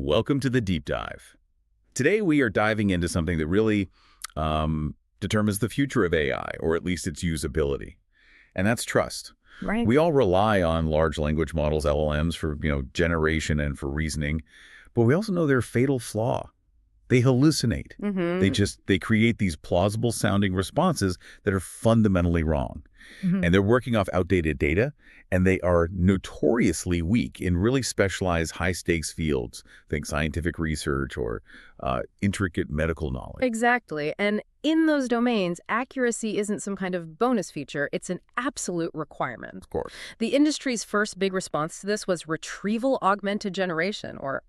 Welcome to the deep dive. Today we are diving into something that really determines the future of AI, or at least its usability, and that's trust. Right. We all rely on large language models, LLMs, for generation and for reasoning, but we also know their fatal flaw. They hallucinate. Mm-hmm. They create these plausible sounding responses that are fundamentally wrong. Hmm. And they're working off outdated data, and they are notoriously weak in really specialized high-stakes fields, think scientific research or intricate medical knowledge. Exactly. And in those domains, accuracy isn't some kind of bonus feature, it's an absolute requirement. Of course. The industry's first big response to this was retrieval augmented generation, or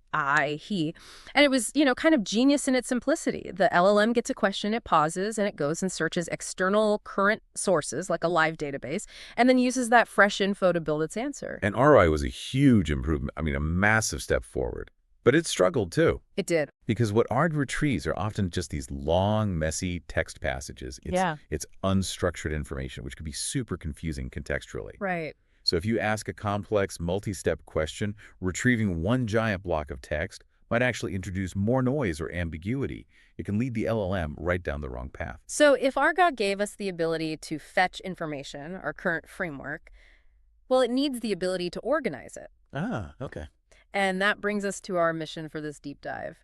he. And it was, kind of genius in its simplicity. The LLM gets a question, it pauses, and it goes and searches external current sources, like a live database, and then uses that fresh info to build its answer. And ROI was a huge improvement, a massive step forward. But it struggled too, It did. because what ARD retrieves are often just these long, messy text passages. It's unstructured information, which can be super confusing contextually. Right. So if you ask a complex, multi-step question, retrieving one giant block of text might actually introduce more noise or ambiguity. It can lead the LLM right down the wrong path. So if Argot gave us the ability to fetch information, our current framework, well, it needs the ability to organize it. Ah, okay. And that brings us to our mission for this deep dive,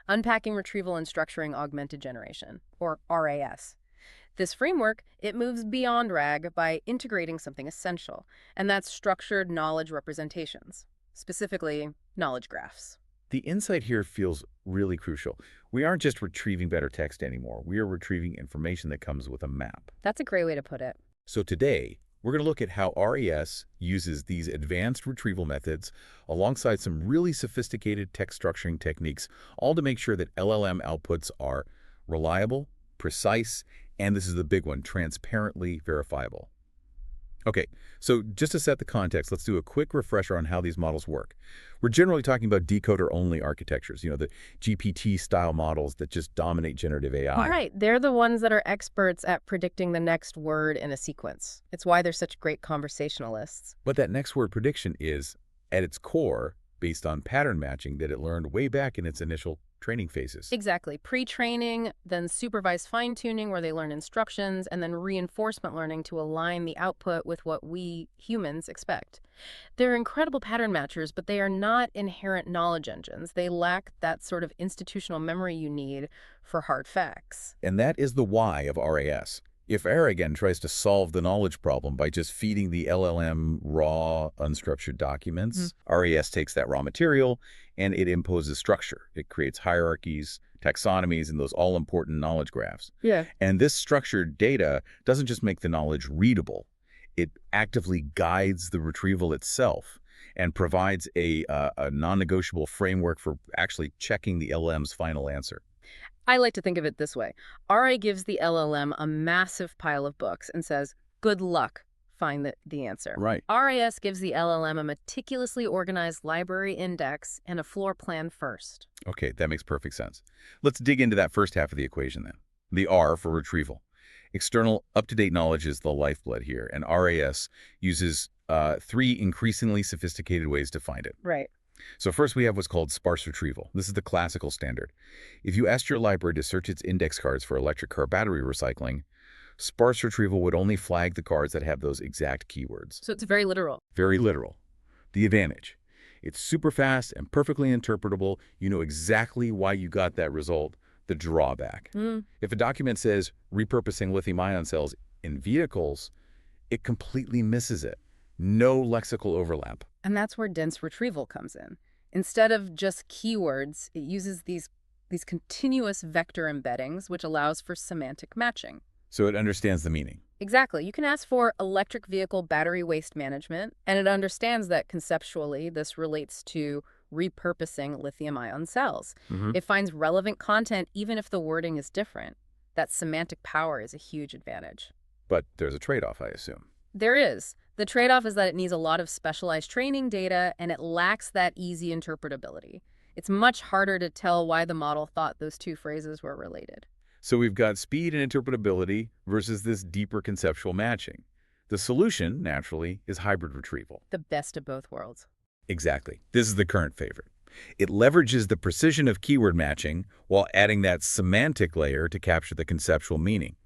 unpacking retrieval and structuring augmented generation, or RAS. This framework, it moves beyond RAG by integrating something essential, and that's structured knowledge representations, specifically knowledge graphs. The insight here feels really crucial. We aren't just retrieving better text anymore. We are retrieving information that comes with a map. That's a great way to put it. So today, we're going to look at how RAS uses these advanced retrieval methods alongside some really sophisticated text structuring techniques, all to make sure that LLM outputs are reliable, precise, and this is the big one, transparently verifiable. Okay, so just to set the context, let's do a quick refresher on how these models work. We're generally talking about decoder-only architectures, the GPT-style models that just dominate generative AI. All right, they're the ones that are experts at predicting the next word in a sequence. It's why they're such great conversationalists. But that next word prediction is, at its core, based on pattern matching that it learned way back in its initial training phases. Exactly. Pre-training, then supervised fine-tuning where they learn instructions, and then reinforcement learning to align the output with what we humans expect. They're incredible pattern matchers, but they are not inherent knowledge engines. They lack that sort of institutional memory you need for hard facts. And that is the why of RAS. If Aragon tries to solve the knowledge problem by just feeding the LLM raw, unstructured documents, RAS takes that raw material and it imposes structure. It creates hierarchies, taxonomies, and those all-important knowledge graphs. Yeah. And this structured data doesn't just make the knowledge readable. It actively guides the retrieval itself and provides a non-negotiable framework for actually checking the LLM's final answer. I like to think of it this way. RA gives the LLM a massive pile of books and says, good luck, find the answer. Right. RAS gives the LLM a meticulously organized library index and a floor plan first. Okay, that makes perfect sense. Let's dig into that first half of the equation then. The R for retrieval. External, up-to-date knowledge is the lifeblood here, and RAS uses three increasingly sophisticated ways to find it. Right. So first we have what's called sparse retrieval. This is the classical standard. If you asked your library to search its index cards for electric car battery recycling, sparse retrieval would only flag the cards that have those exact keywords. So it's very literal. Very literal. The advantage. It's super fast and perfectly interpretable. You know exactly why you got that result. The drawback. If a document says repurposing lithium-ion cells in vehicles, it completely misses it. No lexical overlap. And that's where dense retrieval comes in. Instead of just keywords, it uses these continuous vector embeddings, which allows for semantic matching. So it understands the meaning. Exactly. You can ask for electric vehicle battery waste management, and it understands that conceptually this relates to repurposing lithium-ion cells. It finds relevant content even if the wording is different. That semantic power is a huge advantage. But there's a trade-off, I assume. There is. The trade-off is that it needs a lot of specialized training data, and it lacks that easy interpretability. It's much harder to tell why the model thought those two phrases were related. So we've got speed and interpretability versus this deeper conceptual matching. The solution, naturally, is hybrid retrieval. The best of both worlds. Exactly. This is the current favorite. It leverages the precision of keyword matching while adding that semantic layer to capture the conceptual meaning.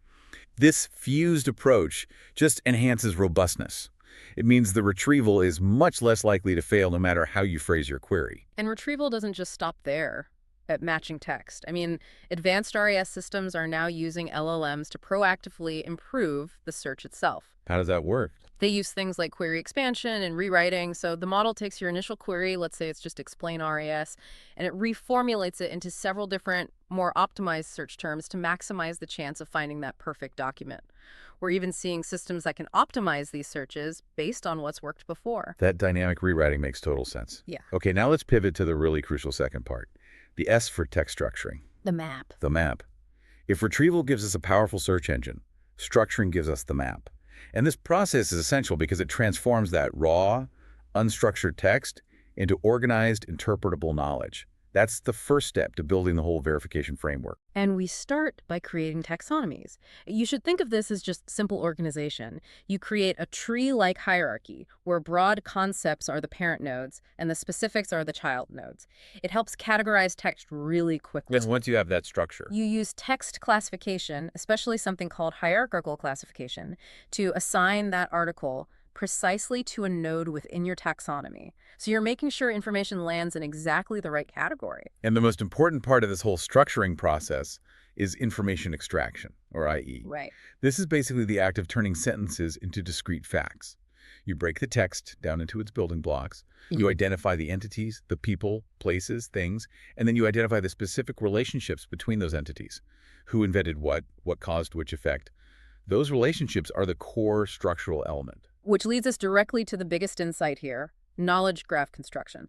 This fused approach just enhances robustness. It means the retrieval is much less likely to fail no matter how you phrase your query. And retrieval doesn't just stop there at matching text. I mean, advanced RAS systems are now using LLMs to proactively improve the search itself. How does that work? They use things like query expansion and rewriting. So the model takes your initial query, let's say it's just explain RAS, and it reformulates it into several different, more optimized search terms to maximize the chance of finding that perfect document. We're even seeing systems that can optimize these searches based on what's worked before. That dynamic rewriting makes total sense. Yeah. Okay, now let's pivot to the really crucial second part. The S for text structuring, The map. the map. If retrieval gives us a powerful search engine, structuring gives us the map. And this process is essential because it transforms that raw, unstructured text into organized, interpretable knowledge. That's the first step to building the whole verification framework. And we start by creating taxonomies. You should think of this as just simple organization. You create a tree-like hierarchy where broad concepts are the parent nodes and the specifics are the child nodes. It helps categorize text really quickly. And once you have that structure, You use text classification, especially something called hierarchical classification, to assign that article precisely to a node within your taxonomy. So you're making sure information lands in exactly the right category. and the most important part of this whole structuring process is information extraction, or IE. Right. This is basically the act of turning sentences into discrete facts. You break the text down into its building blocks. You Mhm. identify the entities, the people, places, things, and then you identify the specific relationships between those entities. Who invented what caused which effect. Those relationships are the core structural element. Which leads us directly to the biggest insight here, knowledge graph construction.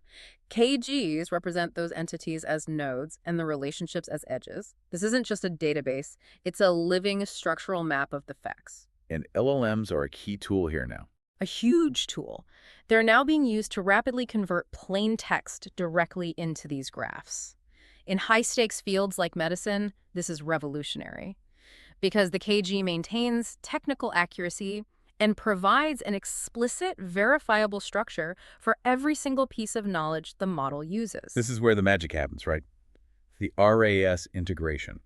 KGs represent those entities as nodes and the relationships as edges. This isn't just a database, it's a living structural map of the facts. And LLMs are a key tool here now. A huge tool. They're now being used to rapidly convert plain text directly into these graphs. In high-stakes fields like medicine, this is revolutionary because the KG maintains technical accuracy and provides an explicit, verifiable structure for every single piece of knowledge the model uses. This is where the magic happens, right? The RAS integration.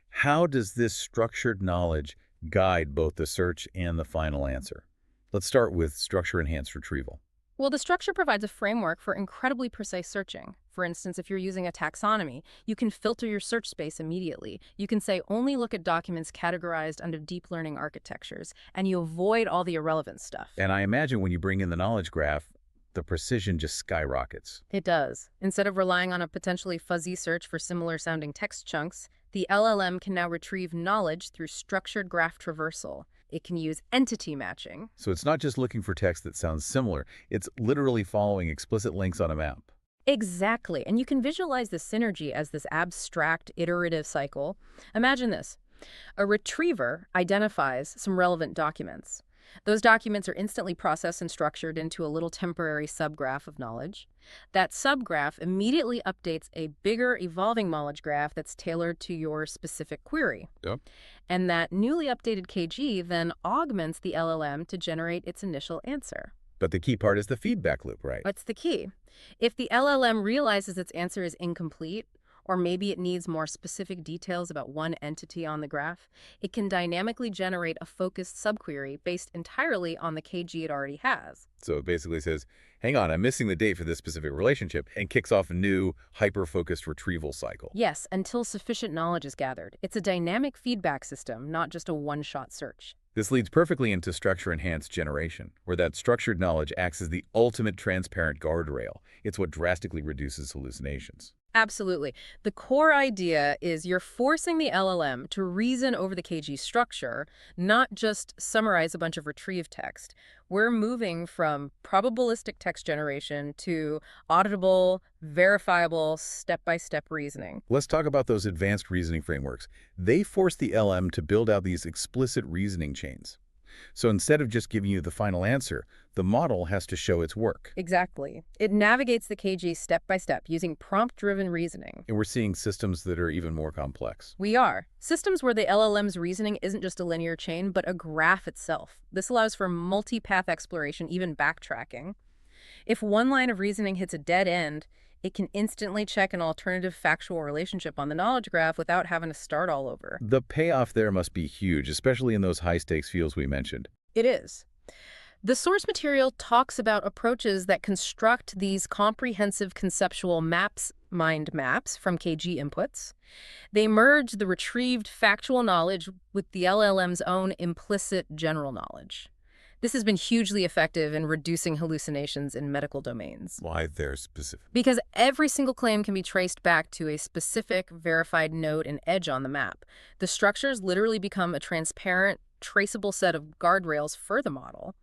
How does this structured knowledge guide both the search and the final answer? Let's start with structure-enhanced retrieval. Well, the structure provides a framework for incredibly precise searching. For instance, if you're using a taxonomy, you can filter your search space immediately. You can say, only look at documents categorized under deep learning architectures, and you avoid all the irrelevant stuff. And I imagine when you bring in the knowledge graph, the precision just skyrockets. It does. Instead of relying on a potentially fuzzy search for similar-sounding text chunks, the LLM can now retrieve knowledge through structured graph traversal. It can use entity matching. So it's not just looking for text that sounds similar, it's literally following explicit links on a map. Exactly. And you can visualize the synergy as this abstract, iterative cycle. Imagine this. A retriever identifies some relevant documents. Those documents are instantly processed and structured into a little temporary subgraph of knowledge. That subgraph immediately updates a bigger evolving knowledge graph that's tailored to your specific query. Yep. And that newly updated KG then augments the LLM to generate its initial answer. But the key part is the feedback loop, right? What's the key? If the LLM realizes its answer is incomplete, or maybe it needs more specific details about one entity on the graph, it can dynamically generate a focused subquery based entirely on the KG it already has. So it basically says, hang on, I'm missing the date for this specific relationship, and kicks off a new hyper-focused retrieval cycle. Yes, until sufficient knowledge is gathered. It's a dynamic feedback system, not just a one-shot search. This leads perfectly into structure-enhanced generation, where that structured knowledge acts as the ultimate transparent guardrail. It's what drastically reduces hallucinations. Absolutely. The core idea is you're forcing the LLM to reason over the KG structure, not just summarize a bunch of retrieved text. We're moving from probabilistic text generation to auditable, verifiable, step-by-step reasoning. Let's talk about those advanced reasoning frameworks. They force the LM to build out these explicit reasoning chains. So instead of just giving you the final answer, the model has to show its work. Exactly. It navigates the KG step by step using prompt-driven reasoning. And we're seeing systems that are even more complex. We are. Systems where the LLM's reasoning isn't just a linear chain, but a graph itself. This allows for multi-path exploration, even backtracking. If one line of reasoning hits a dead end, It can instantly check an alternative factual relationship on the knowledge graph without having to start all over. The payoff there must be huge, especially in those high-stakes fields we mentioned. It is. The source material talks about approaches that construct these comprehensive conceptual maps, mind maps, from KG inputs. They merge the retrieved factual knowledge with the LLM's own implicit general knowledge. This has been hugely effective in reducing hallucinations in medical domains. Why they're specific? Because every single claim can be traced back to a specific verified node and edge on the map. The structures literally become a transparent, traceable set of guardrails for the model.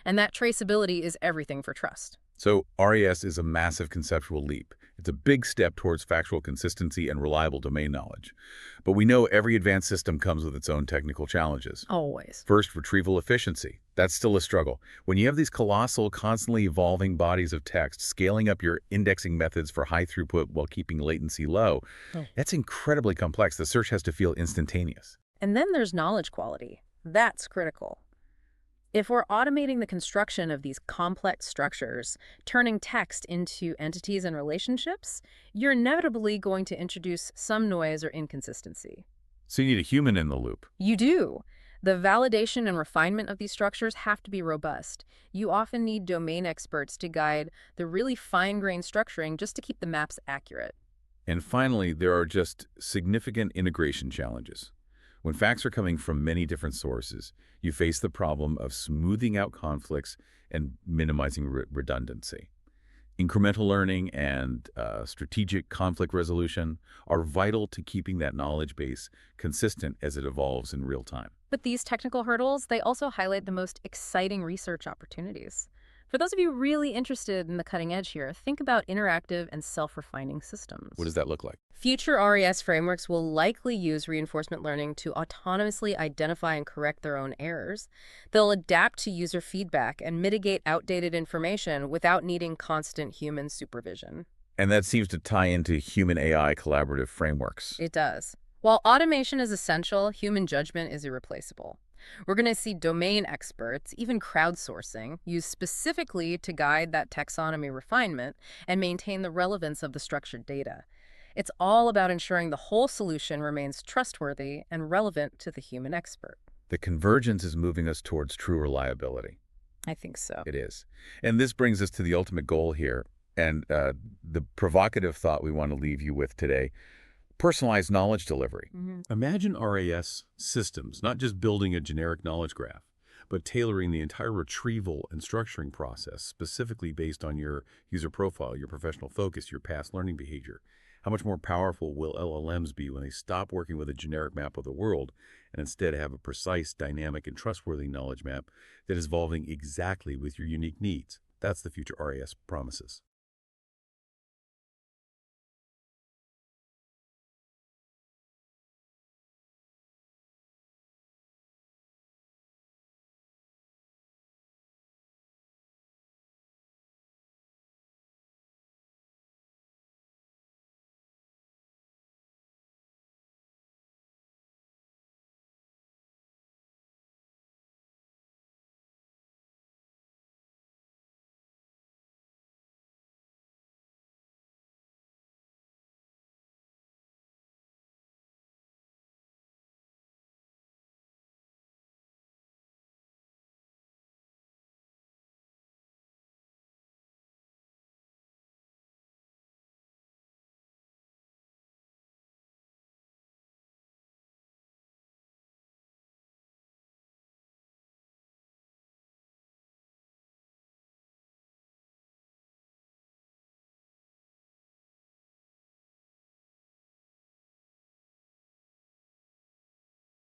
And that traceability is everything for trust. So RES is a massive conceptual leap. It's a big step towards factual consistency and reliable domain knowledge. But we know every advanced system comes with its own technical challenges. Always. First, retrieval efficiency. That's still a struggle. When you have these colossal, constantly evolving bodies of text, scaling up your indexing methods for high throughput while keeping latency low, that's incredibly complex. The search has to feel instantaneous. And then there's knowledge quality. That's critical. If we're automating the construction of these complex structures, turning text into entities and relationships, you're inevitably going to introduce some noise or inconsistency. So you need a human in the loop. You do. The validation and refinement of these structures have to be robust. You often need domain experts to guide the really fine-grained structuring just to keep the maps accurate. And finally, there are just significant integration challenges. When facts are coming from many different sources, you face the problem of smoothing out conflicts and minimizing redundancy. Incremental learning and strategic conflict resolution are vital to keeping that knowledge base consistent as it evolves in real time. But these technical hurdles, they also highlight the most exciting research opportunities. For those of you really interested in the cutting edge here, think about interactive and self-refining systems. What does that look like? Future RES frameworks will likely use reinforcement learning to autonomously identify and correct their own errors. They'll adapt to user feedback and mitigate outdated information without needing constant human supervision. And that seems to tie into human-AI collaborative frameworks. It does. While automation is essential, human judgment is irreplaceable. We're going to see domain experts, even crowdsourcing, used specifically to guide that taxonomy refinement and maintain the relevance of the structured data. It's all about ensuring the whole solution remains trustworthy and relevant to the human expert. The convergence is moving us towards true reliability. I think so. It is. And this brings us to the ultimate goal here, and the provocative thought we want to leave you with today. Personalized knowledge delivery. Imagine RAS systems, not just building a generic knowledge graph, but tailoring the entire retrieval and structuring process specifically based on your user profile, your professional focus, your past learning behavior. How much more powerful will LLMs be when they stop working with a generic map of the world and instead have a precise, dynamic, and trustworthy knowledge map that is evolving exactly with your unique needs? That's the future RAS promises.